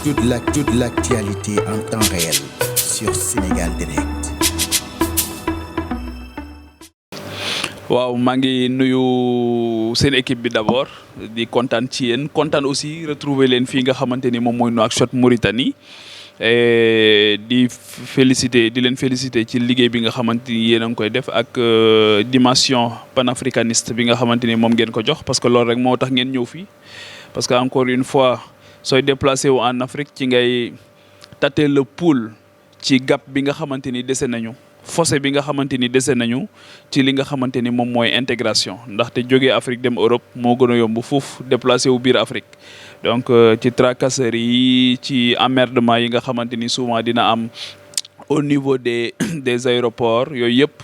Toute l'actualité en temps réel sur Sénégal Direct. waaw maa ngi nuyu seen équipe bi d'abord di kontaan ci yéen kontaan aussi retrouver leen fii nga xamante ni moom mooy Nouakchott Mauritanie et di leen féliciter ci liggéey bi nga xamante ni yéen a ngi koy def ak dimension panafricaniste bi nga xamante ni moom ngeen ko jox parce que loolu rek moo tax ngeen ñëw fii parce que encore une fois sooy déplacé wu en Afrique ci ngay tâter le pouls ci gap bi nga xamante ni dese nañu. fossé bi nga xamante ni dese nañu ci li nga xamante ni moom mooy intégration ndaxte jógee Afrique dem Europe moo gën a yomb fuuf déplacé wu biir Afrique donc ci tracasseries yi ci emmerdement yi nga xamante ni souvent dina am au niveau des aéroports yooyu yëpp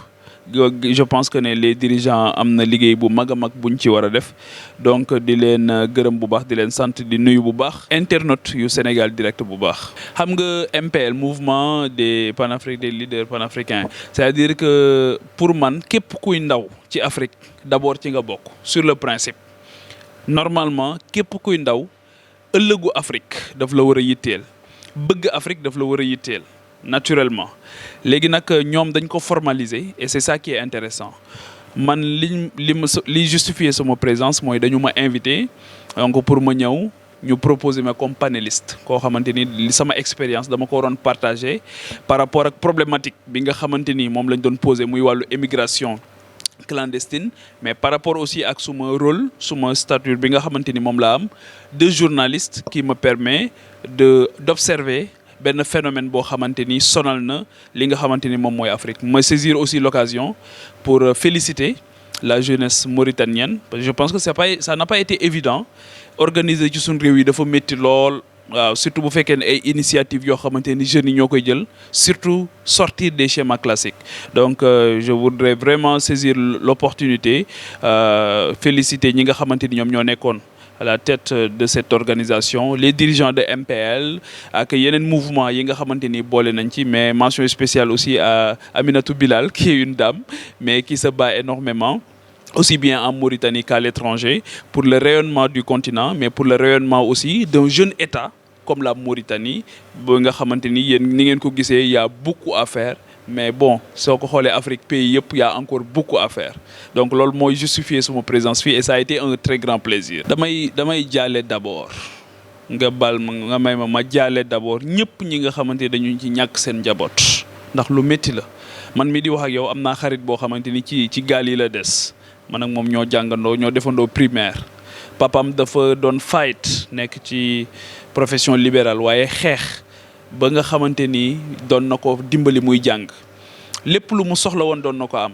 je pense que ne les dirigeants am na liggéey bu mag a mag buñ ci war a def donc di leen gërëm bu baax di leen sant di nuyu bu baax internautes yu Sénégal Direct bu baax. xam nga MPL mouvement des des leaders panafricains c'est-à-dire que pour man képp kuy ndaw ci Afrique d'abord ci nga bokk sur le principe normalement képp kuy ndaw ëllëgu Afrique daf la war a yitteel bëgg Afrique daf la war a yitteel. Naturellement léegi nag ñoom dañ ko formaliser et c'est ça qui est intéressant man li justifier sama présence mooy dañu ma invité donc pour ma ñëw ñu proposer ma comme panéliste koo xamante ni li sama expérience dama ko waroon partager par rapport ak problématique bi nga xamante ni moom lañ doon poser muy wàllu émigration clandestine mais par rapport aussi ak suma rôle suma statut bi nga xamante ni moom laa am de journaliste qui me permet d'observer benn phénomène boo xamante ni sonal na li nga xamante ni moom mooy Afrique ma saisir aussi l'occasion pour féliciter la jeunesse mauritanienne parce que je pense que ça n'a pas été évident organiser ci suñu réew yi dafa métti lool waaw surtout bu fekkee ne ay initiatives yoo xamante ni jeunes yi ñoo koy jël surtout sortir des schémas classiques donc je voudrais vraiment saisir l'opportunité féliciter ñi nga xamante ni ñoom ñoo nekkoon à la tête de cette organisation les dirigeants de MPL ak yeneen mouvement yi nga xamante ni boole nañ ci mais mention spéciale aussi à Aminatou Bilal qui est une dame mais qui se bat énormément aussi bien en Mauritanie qu'à l'étranger pour le rayonnement du continent mais pour le rayonnement aussi d'un jeune État comme la Mauritanie ba nga xamante ni yéen ni ngeen ko gisee y a beaucoup à faire mais bon soo ko xoolee Afrique pays yëpp y a encore beaucoup à faire donc loolu mooy justifier sama présence fii et ça a été un très grand plaisir. damay jaale d'abord nga bal ma nga may ma jaale d'abord ñëpp ñi nga xamante dañu ci ñàkk seen njaboot ndax lu métti la man mi di wax ak yow am naa xarit boo xamante ni ci gaal yi la des man ak moom ñoo jàngandoo ñoo defandoo primaire papam dafa doon fight nekk ci profession libérale waaye xeex ba nga xamante ni doon na ko dimbali muy jàng lépp lu mu soxla woon doon na ko am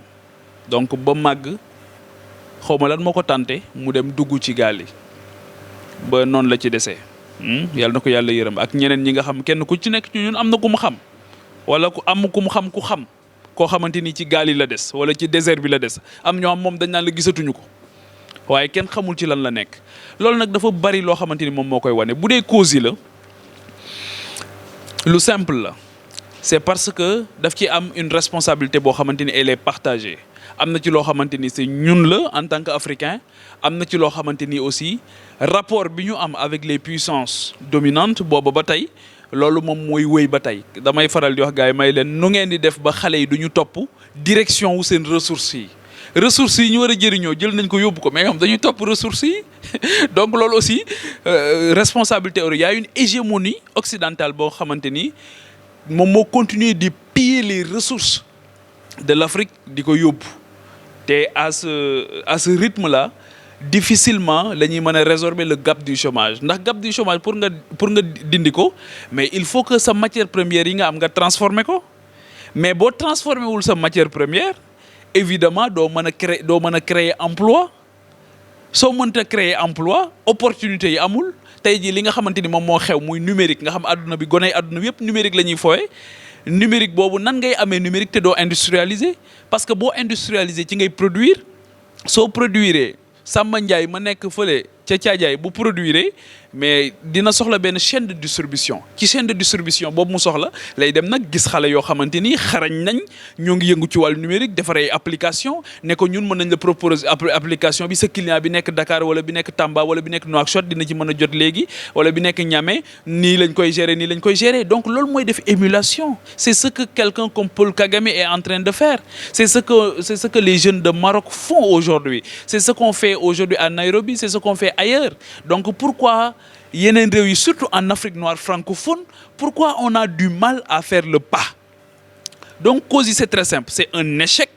donc ba màgg xaw ma lan moo ko tànte mu dem dugg ci gaal yi ba noonu la ci desee yàlla na ko yàlla yërëm ak ñeneen ñi nga xam kenn ku ci nekk ci ñun am na ku mu xam wala ku mu xam koo xamante ni ci gaal yi la des wala ci désert bi la des am ñoo am moom dañ naan la gisatuñu ko waaye kenn xamul ci lan la nekk loolu nag dafa bari loo xamante ni moom moo koy wane bu dee cause yi la lu simple la c'est parce que daf ci am une responsabilité boo xamante ni elle est partagée am na ci loo xamante ni c'est ñun la en tant qu'Africain am na ci loo xamante ni aussi rapport bi ñu am avec les puissances dominantes booba ba tey loolu moom mooy wéy ba tey damay faral di wax gars yi may leen nu ngeen di def ba xale yi du ñu topp direction wu seen ressources yi ñu war a jëriñoo jël nañ ko yóbbu ko mais ñoom dañuy topp ressources yi donc loolu aussi responsabilité il y a une hégémonie occidentale boo xamante ni moom moo continuer di piller les ressources de l'Afrique di ko yóbbu te à ce rythme là difficilement la ñuy mën a résorber le gap du chômage ndax gap du chômage pour nga dindi ko mais il faut que sa matière première yi nga am nga transformer ko mais boo transformer wul sa matière première évidemment doo mën a créer emploi soo mënta créer emploi opportunité yi amul tey jii li nga xamante ni moom moo xew muy numérique nga xam adduna bi goney adduna bi yëpp numérique la ñuy fooye numérique boobu nan ngay amee numérique te doo industrialiser parce que boo industrialiser ci ngay produire soo produire Samba Ndiaye ma nekk fële ca caajaay bu produire mais dina soxla benn chaîne de distribution ci chaîne de distribution boobu mu soxla lay dem nag gis xale yoo xamante ni xarañ nañ ñoo ngi yëngu ci wàllu numérique defar ay application ne ko ñun mën nañ la proposer application bi sa client bi nekk Dakar wala bi nekk Tamba wala bi nekk Nouakchott dina ci mën a jot léegi wala bi nekk Niamey nii lañ koy gérer nii lañ koy gérer donc loolu mooy def émulation c'est ce que quelqu'un comme Paul Kagame est en train de faire c'est ce que les jeunes de Maroc font aujourd'hui c'est ce qu'on fait aujourd'hui à Nairobi c'est ce qu'on fait ailleurs donc pourquoi yeneen réew yi surtout en Afrique noire francophone pourquoi on a du mal à faire le pas donc cause yi c'est très simple c'est un échec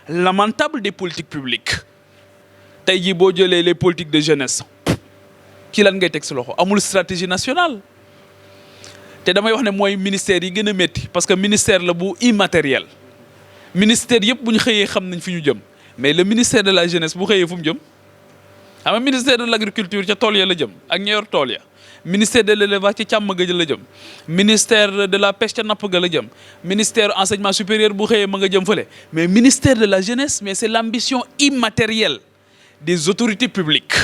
lamentable des politiques publiques tey jii boo jëlee les politiques de jeunesse ci lan ngay teg si loxo amul stratégie nationale te damay wax ne mooy ministère yi gën a métti parce que ministère la bu immatériel ministère yëpp bu ñu xëyee xam nañ fi ñu jëm mais le ministère de la jeunesse bu xëyee fu mu jëm xam nga ministère de l'agriculture ca tool ya la jëm ak ña yor tool ya ministère de l'élevage ca càmm ga la jëm ministère de la pêche ca napp ga la jëm ministère enseignement supérieur bu xëyee ma nga jëm fële mais ministère de la jeunesse mais c'est l'ambition immatérielle des autorités publiques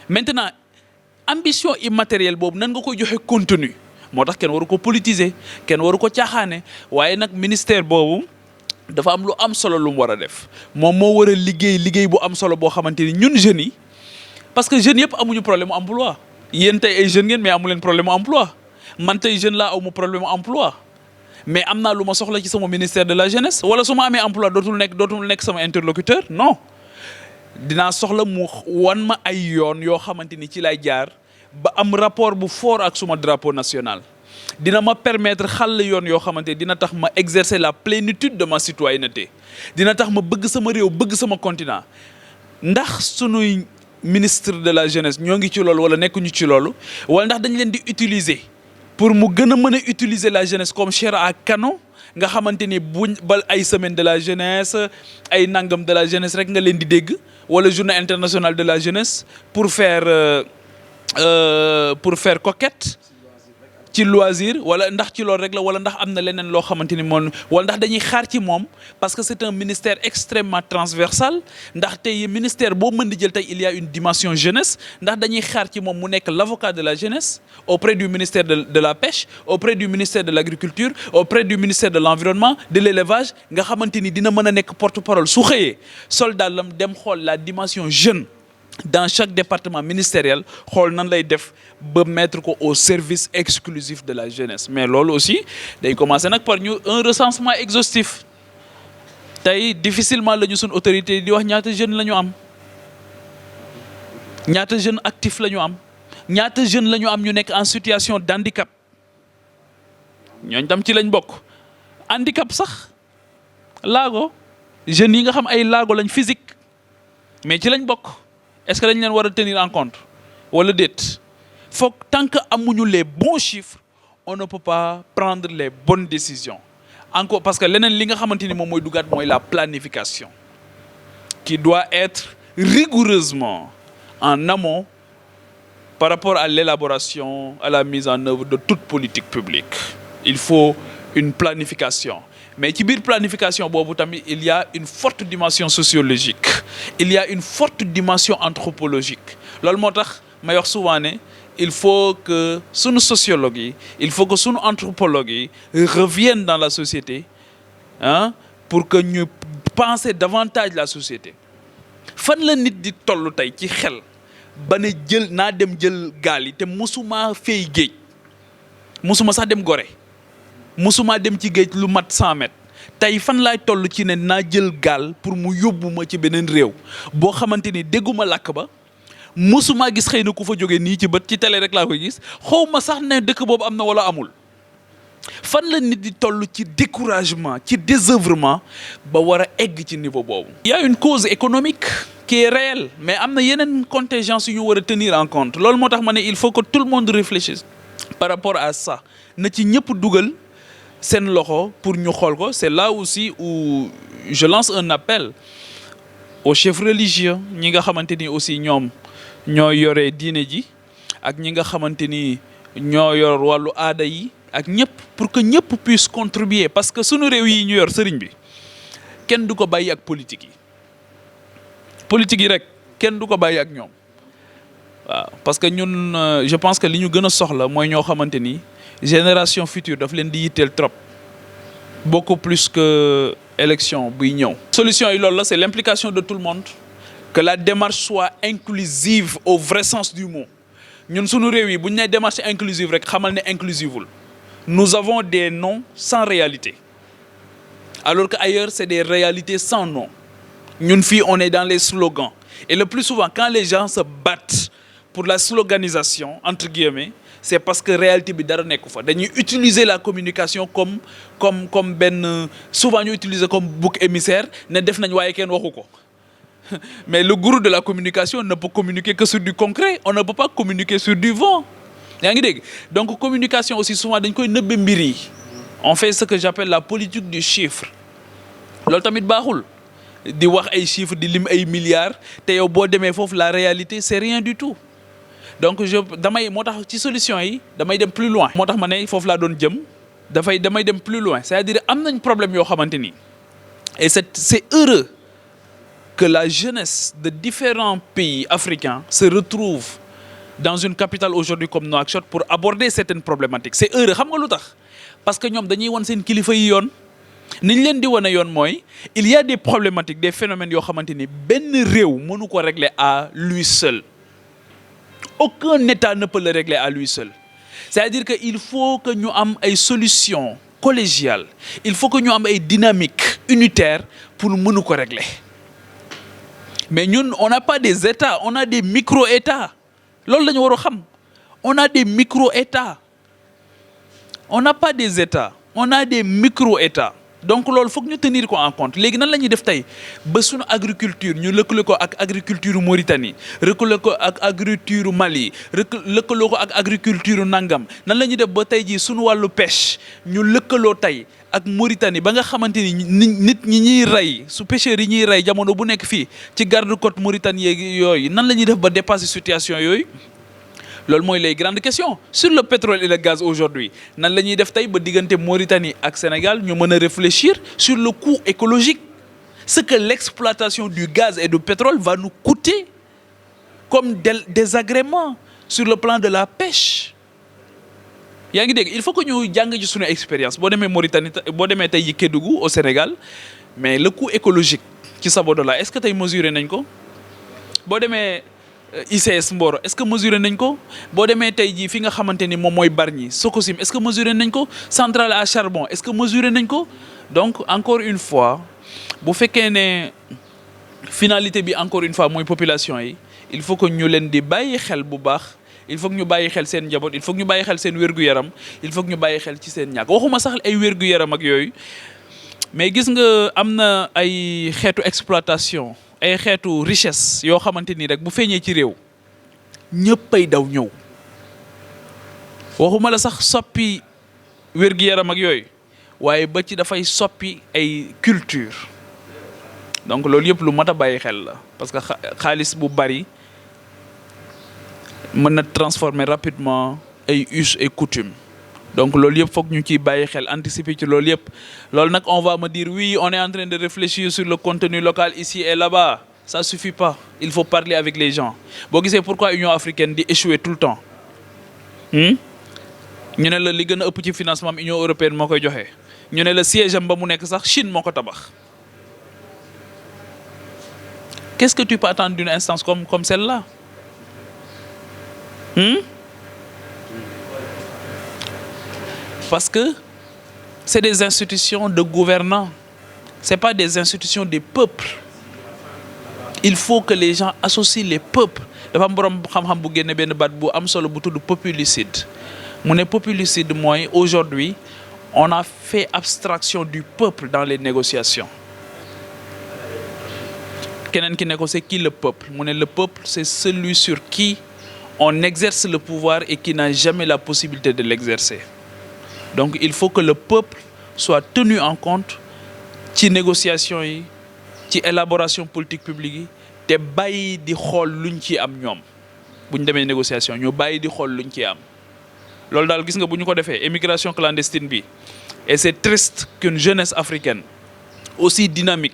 maintenant ambition immatérielle boobu nan nga koy joxe contenu moo tax kenn waru ko politiser kenn waru ko caaxaane waaye nag ministère boobu dafa am lu am solo lu mu war a def moom moo war a liggéey bu am solo boo xamante ni ñun jeunes yi parce que jeunes yëpp amuñu problème mu emploi yéen tey ay jeunes ngeen mais amu leen problème mu emploi man tey jeune laa amu problème mu emploi mais am naa lu ma soxla ci sama ministère de la jeunesse wala su ma amee emploi dootul nekk sama interlocuteur non dinaa soxla mu wan ma ay yoon yoo xamante ni ci lay jaar ba am rapport bu fort ak suma drapeau national dina ma permettre xàll yoon yoo xamante dina tax ma exercer la plénitude de ma citoyenneté dina tax ma bëgg sama réew bëgg sama continent ndax sunuy ministre de la jeunesse ñoo ngi ci loolu wala nekkuñu ci loolu wala ndax dañ leen di utiliser pour mu gën a mën a utiliser la jeunesse comme chair à canon nga xamante ni buñ bal ay semaine de la jeunesse ay nangam de la jeunesse rek nga leen di dégg wala journée internationale de la jeunesse pour faire coquette ci loisir wala ndax ci loolu rek la wala ndax am na leneen loo xamante ni moom wala ndax dañuy xaar ci moom parce que c'est un ministère extrêmement transversal ndax tey ministère boo mën di jël tey il y a une dimension jeunesse ndax dañuy xaar ci moom mu nekk l'avocat de la jeunesse auprès du ministère de la pêche auprès du ministère de l'agriculture auprès du ministère de l'environnement de l'élevage nga xamante ni dina mën a nekk porte-parole su xëyee soldat lam dem xool la dimension jeune dans chaque département ministériel xool nan lay def ba mettre ko au service exclusif de la jeunesse mais loolu aussi day commencer nag par ñu un recensement exhaustif tey difficilement la ñu suñ autorité di wax ñaata jeunes la ñu am ñaata jeunes actifs la ñu am ñaata jeunes la ñu am ñu nekk en situation d'handicap ñooñ tam ci lañ bokk handicap sax laago jeunes yi nga xam ay laago lañ physique mais ci lañ bokk est-ce que dañ leen war a tenir en compte wala déet foog tant que amuñu les bons chiffres on ne peut pas prendre les bonnes décisions encore parce que leneen li nga xamante ni moom mooy dugaat mooy la planification qui doit être rigoureusement en amont par rapport à l'élaboration à la mise en œuvre de toute politique publique il faut une planification mais ci biir planification boobu tamit il y a une forte dimension sociologique il y a une forte dimension anthropologique loolu moo tax may wax souvent ne il faut que sunu sociologue yi il faut que sunu anthropologue yi reviennent dans la société pour que ñu penser davantage la société fan la nit di toll tey ci xel ba ne jël naa dem jël gaal yi te musuma fay géej musuma sax dem Gorée musuma dem ci géej lu mat 100 mètres tey fan laay toll ci ne naa jël gaal pour mu yóbbu ma ci beneen réew boo xamante ni dégguma làkk ba musuma gis xëy na ku fa jógee nii ci bët ci télé rek laa koy gis xaw ma sax ne dëkk boobu am na wala amul fan la nit di toll ci découragement ci désœuvrement ba war a egg ci niveau boobu. Il y a une cause économique qui est réelle mais am na yeneen contingence yu ñu war a tenir en compte loolu moo tax ma ne il faut que tout le monde réfléchisse par rapport à ça na ci ñëpp dugal seen loxo pour ñu xool ko c'est là aussi où je lance un appel aux chefs religieux ñi nga xamante ni aussi ñoom ñoo yore diine ji ak ñi nga xamante ni ñoo yor wàllu aada yi ak ñëpp pour que ñëpp puisse contribuer parce que sunu réew yi ñu yor sëriñ bi kenn du ko bàyyi ak politique yi rek kenn du ko bàyyi ak ñoom waaw parce que ñun je pense que li ñu gën a soxla mooy ñoo xamante ni génération future daf leen di yitteel trop beaucoup plus que élection buy ñëw. solution yi loolu la c'est l'implication de tout le monde que la démarche soit inclusive au vrai sens du mot ñun suñu réew yi bu ñu nee démarche inclusive rek xamal ne inclusivul nous avons des noms sans réalité alors que ailleurs c'est des réalités sans nom ñun fii on est dans les slogans et le plus souvent quand les gens se battent pour la sloganisation entre guillemets c'est parce que réalité bi dara nekku fa dañuy utiliser la communication comme benn souvent ñu utiliser comme bouc émissaire ne def nañ waaye kenn waxu ko mais le gourou de la communication ne peut communiquer que sur du concret on ne peut pas communiquer sur du vent yaa ngi dégg donc communication aussi souvent dañ koy nëbbe mbir yi on fait ce que j'appelle la politique du chiffre loolu tamit baaxul di wax ay chiffres di lim ay milliards te yow boo demee foofu la réalité c'est rien du tout donc damay moo tax ci solution yi damay dem plus loin moo tax ma ne foofu laa doon jëm damay dem plus loin c'est-à-dire am nañ problème yoo xamante ni et c'est heureux que la jeunesse de différents pays africains se retrouve dans une capitale aujourd'hui comme Nouakchott pour aborder certaines problématiques c'est heureux xam nga lu tax parce que ñoom dañuy wan seen kilifa yi yoon ni ñu leen di wane yoon mooy il y a des problématiques des phénomènes yoo xamante ni benn réew mënu ko régler à lui seul aucun État ne peut le régler à lui seul c'est-à-dire que il faut que ñu am ay solutions collégiales il faut que ñu am ay dynamiques unitaires pour mënu ko régler mais ñun on n'a pas des États on a des micro-États loolu la ñu war a xam on a des micro-États on n'a pas des États on a des micro-États donc loolu foog ñu tenir ko en compte léegi nan la ñuy def tey ba suñu agriculture ñu lëkkale ko ak agriculture Mauritanie lëkkale ko ak agriculture Mali lëkkaloo ko ak agriculture nangam nan la ñuy def ba tey jii suñu wàllu pêche ñu lëkkaloo tey ak Mauritanie ba nga xamante ni nit ñi ñuy rey su pêcheurs yi ñuy rey jamono bu nekk fii ci garde-côte Mauritanie yeeg yooyu nan la ñuy def ba dépasser situation yooyu loolu mooy les grandes questions sur le pétrole et le gaz aujourd'hui nan la ñuy def tey ba diggante Mauritanie ak Sénégal ñu mën a réfléchir sur le coût écologique ce que l'exploitation du gaz et du pétrole va nous coûter comme désagrément sur le plan de la pêche yaa ngi dégg il faut que ñu jàng ci suñu expérience boo demee Mauritanie boo demee tey yi Kédougou au Sénégal mais le coût écologique ci Sabodala est-ce que tey mesuré nañ ko boo demee ICS Mboro est-ce que mesuré nañ ko boo demee tey jii fi nga xamante ni moom mooy Bargny Sococim est-ce que mesuré nañ ko centrale à charbon est-ce que mesuré nañ ko donc encore une fois bu fekkee ne finalité bi encore une fois mooy population yi il faut que ñu leen di bàyyi xel bu baax il faut que ñu bàyyi xel seen njaboot il faut que ñu bàyyi xel seen wér-gu-yaram il faut que ñu bàyyi xel ci seen ñàkk waxuma sax ay wér-gu-yaram ak yooyu mais gis nga am na ay xeetu exploitation ay xeetu richesse yoo xamante ni rek bu feeñee ci réew ñëppay daw ñëw waxuma la sax soppi wér-gu-yaram ak yooyu waaye ba ci dafay soppi ay culture donc loolu yëpp lu mat a bàyyi xel la parce que xaalis bu bari mën na transformer rapidement ay us et coutumes donc loolu yëpp foog ñu ciy bàyyi xel anticiper ci loolu yëpp loolu nag on va me dire oui on est en train de réfléchir sur le contenu local ici et là-bas ça suffit pas il faut parler avec les gens boo gisee pourquoi Union africaine di échouer tout le temps ñu ne la li gën a ëpp ci financement am Union européenne moo koy joxe ñu ne la siège am ba mu nekk sax Chine moo ko tabax qu'est-ce que tu peux attendre d'une instance comme celle-là parce que c'est des institutions de gouvernants c'est pas des institutions des peuples il faut que les gens associent les peuples dafa am borom xam-xam bu génne benn baat bu am solo bu tudd populicide mu ne populicide mooy aujourd'hui on a fait abstraction du peuple dans les négociations keneen ki ne ko c'est qui le peuple mu ne le peuple c'est celui sur qui on exerce le pouvoir et qui n'a jamais la possibilité de l'exercer donc il faut que le peuple soit tenu en compte ci négociation yi ci élaboration politique publique yi te bàyyi di xool luñ ci am ñoom bu ñu demee négociation ñu bàyyi di xool luñ ci am loolu daal gis nga bu ñu ko defee émigration clandestine bi et c'est triste qu'une jeunesse africaine aussi dynamique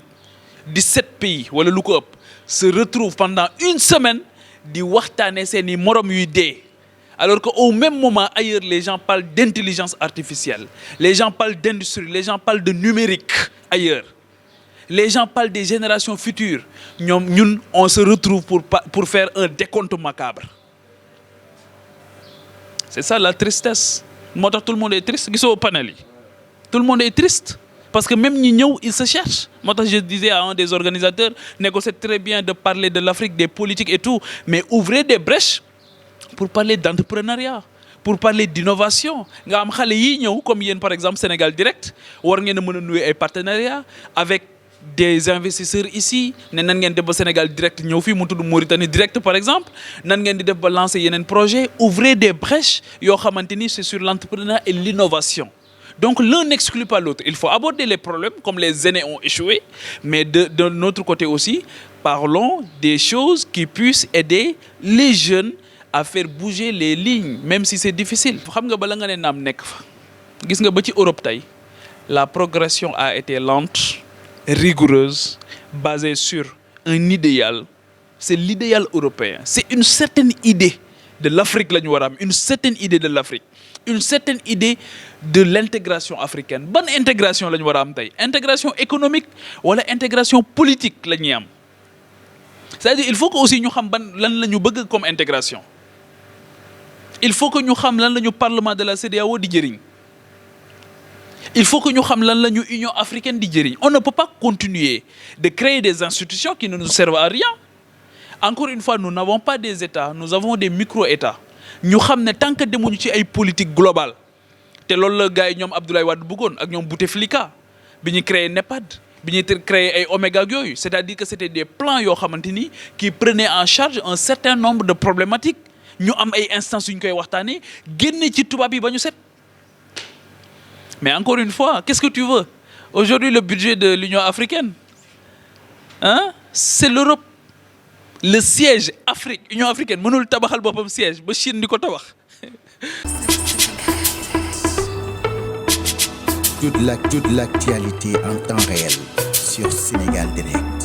17 pays wala lu ko ëpp se retrouve pendant une semaine di waxtaane seeni morom yuy dee. Alors qu'au même moment, ailleurs, les gens parlent d'intelligence artificielle. Les gens parlent d'industrie. Les gens parlent de numérique ailleurs. Les gens parlent des générations futures. Nous, on se retrouve pour faire un décompte macabre. C'est ça la tristesse. Moi, tout le monde est triste. Au panel. Tout le monde est triste. Parce que même nous, ils se cherchent. Moi, je disais à un des organisateurs, négociez très bien de parler de l'Afrique, des politiques et tout, mais ouvrez des brèches pour parler d'entrepreneuriat, pour parler d'innovation. Comme par exemple Sénégal Direct, vous avez un partenariat avec des investisseurs ici. Nous avons Sénégal Direct, nous avons Mauritanie Direct par exemple. Nous avons lancé un projet. Ouvrez des brèches, c'est sur l'entrepreneuriat et l'innovation. Donc l'un n'exclut pas l'autre. Il faut aborder les problèmes comme les aînés ont échoué, mais de notre côté aussi, parlons des choses qui puissent aider les jeunes à faire bouger les lignes, même si c'est difficile. Europe, la progression a été lente, rigoureuse, basée sur un idéal. C'est l'idéal européen. C'est une certaine idée de l'Afrique, une certaine idée de l'Afrique, une certaine idée de l'intégration africaine. Bonne intégration, intégration économique ou intégration politique. C'est-à-dire qu'il faut que aussi nous sachions comme intégration. Il faut que nous sachions le Parlement de la CEDEAO di jëriñ. Il faut que nous sachions l'Union africaine di jëriñ. On ne peut pas continuer de créer des institutions qui ne nous servent à rien. Encore une fois, nous n'avons pas des États, nous avons des micro-États. Nous savons que tant que nous avons une politique globale, c'est ce que les gens Abdoulaye Wade Bougon et Bouteflika, ils ont créé NEPAD, ils ont créé Omega Gyoy. C'est-à-dire que c'était des plans qui prenaient en charge un certain nombre de problématiques. Nous avons des instances qui ont été mais encore une fois, qu'est-ce que tu veux? Aujourd'hui, le budget de l'Union africaine, hein? C'est l'Europe. Le siège Afrique, Union africaine, mënul tabaxal bopam siège ba Chine diko tabax. Toute l'actualité en temps réel sur Sénégal Direct.